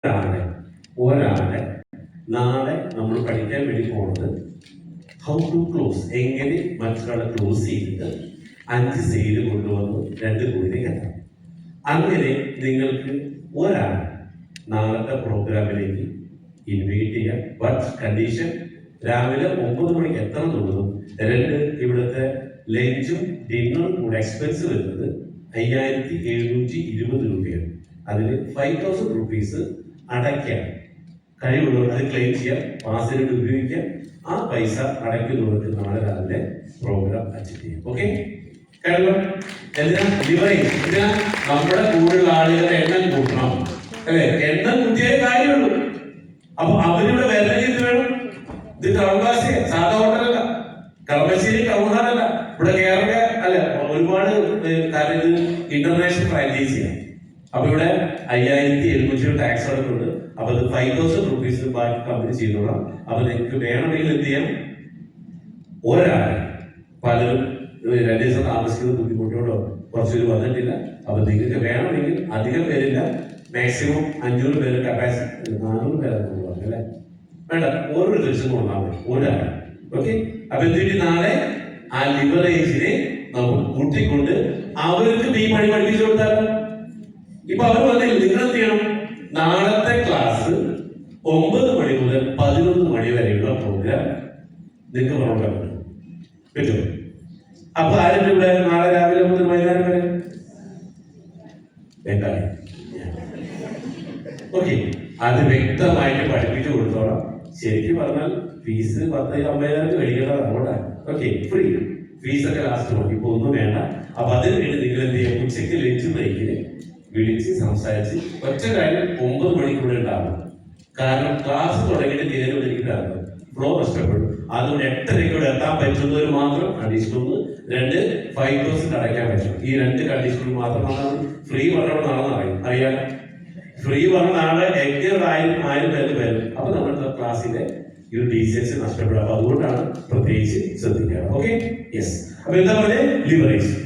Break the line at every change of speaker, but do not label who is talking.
ഒരാളെ നാളെ നമ്മൾ പഠിക്കാൻ വേണ്ടി പോകുന്നത് ഹൗ ടു ക്ലോസ്, എങ്ങനെ മറ്റൊരാളെ ക്ലോസ് ചെയ്തിട്ട് 5 സെയിൽ കൊണ്ടുവന്ന് 2 കോടിനെ കെട്ടാം. അങ്ങനെ നിങ്ങൾക്ക് ഒരാൾ നാളത്തെ പ്രോഗ്രാമിലേക്ക് ഇൻവൈറ്റ് ചെയ്യാം. ബട്ട് കണ്ടീഷൻ രാവിലെ 9 മണിക്ക് എത്തണമെന്നുള്ളതും 2 ഇവിടുത്തെ ലഞ്ചും ഡിന്നറും കൂടെ എക്സ്പെൻസ് വരുന്നത് 5720 രൂപയാണ്. അതിൽ 5000 റുപ്പീസ് അടയ്ക്കാം. കഴിവുള്ളവർ അത് ക്ലെയിം ചെയ്യാം, പാസിന് ഉപയോഗിക്കാം. ആ പൈസ അടയ്ക്കുന്നവർക്ക് നാളെ രാവിലെ പ്രോഗ്രാം അറ്റൻഡ് ചെയ്യും. ഓക്കെ, കാരണം നമ്മുടെ കൂടുതൽ ആളുകളുടെ എണ്ണം കൂട്ടണം, അല്ലെ? എണ്ണം കൂട്ടിയേ കാര്യമുള്ളൂ. അപ്പൊ അവരിവിടെ വരണം ചെയ്ത് വേണം. ഇത് കളമശ്ശേരി സാധാ ഹോട്ടലല്ല, കളമശ്ശേരി ടൗണാണല്ല, ഇവിടെ കേരള അല്ല, ഒരുപാട് കാര്യം ഇത് ഇന്റർനാഷണൽ ഫ്രാഞ്ചൈസിയാണ്. അപ്പൊ ഇവിടെ 5700 ടാക്സ് അടക്കുന്നുണ്ട്. അപ്പൊ അത് 5000 റുപ്പീസ് ബാക്കി കമ്പനി ചെയ്തോളാം. അപ്പൊ നിങ്ങൾക്ക് വേണമെങ്കിൽ എന്ത് ചെയ്യാം, ഒരാൾ പലരും 2 ദിവസം താമസിക്കുന്ന ബുദ്ധിമുട്ടോടോ കുറച്ചൊരു വന്നിട്ടില്ല. അപ്പൊ നിങ്ങൾക്ക് വേണമെങ്കിൽ അധികം പേരില്ല, മാക്സിമം 500 പേര് കപ്പാസിറ്റി, 400 പേരൊക്കെ അല്ലേ വേണ്ട, ഓരോ ദിവസം കൊണ്ടാൽ മതി ഒരാൾ. ഓക്കെ, അപ്പൊ എന്തിട്ട് നാളെ ആ ലിവറേജിനെ നമുക്ക് കൂട്ടിക്കൊണ്ട് അവർക്ക് ഈ പണി പഠിപ്പിച്ചു കൊടുത്താലോ. ഇപ്പൊ അവർ പറഞ്ഞില്ല, നിങ്ങൾ എന്ത് ചെയ്യണം, നാളത്തെ ക്ലാസ് 9 മണി മുതൽ 11 മണി വരെയുള്ള പ്രോഗ്രാം നിങ്ങൾക്ക് പ്രോഗ്രാം പറ്റുമോ? അപ്പൊ ആരും ഇവിടെ നാളെ രാവിലെ മുതൽ വൈകുന്നേരം വരെ എന്താ? ഓക്കെ, അത് വ്യക്തമായിട്ട് പഠിപ്പിച്ചു കൊടുത്തോളാം. ശരിക്കും പറഞ്ഞാൽ ഫീസ് 10,000-50,000 മേടിക്കേണ്ടതാണ് അവിടെ. ഓക്കെ, ഫ്രീ ഫീസൊക്കെ ലാസ്റ്റ് നോക്കി, ഇപ്പൊ ഒന്നും വേണ്ട. അപ്പൊ അതിന് വേണ്ടി നിങ്ങൾ എന്ത് ചെയ്യാം, ഉച്ചയ്ക്ക് ലഞ്ച് ബ്രേക്കിന് വിളിച്ച് സംസാരിച്ച് ഒറ്റ കാര്യം 9 മണിക്കൂടെ ഉണ്ടാവും. കാരണം ക്ലാസ് തുടങ്ങിയിട്ട് കയറി വിളിക്കിട്ടാണ് ഫ്ലോ നഷ്ടപ്പെടും. അതുകൊണ്ട് 8:30 എത്താൻ പറ്റുന്നവർ മാത്രം കണ്ടീഷൻ 2 5000 അടയ്ക്കാൻ പറ്റും. ഈ 2 കണ്ടീഷനിൽ മാത്രമാണ് ഫ്രീ പറഞ്ഞോട് നാളെ അറിയാം. ഫ്രീ പറഞ്ഞ നാളെ 1000 പേര് വരും. അപ്പൊ നമ്മുടെ ക്ലാസ്സിന്റെ ഈ ഒരു ഡീറ്റെയിൽസ് നഷ്ടപ്പെടും. അപ്പൊ അതുകൊണ്ടാണ് പ്രത്യേകിച്ച് ശ്രദ്ധിക്കുക. Okay, yes. അപ്പൊ എന്താ പറയുക, ലിവറേജ്.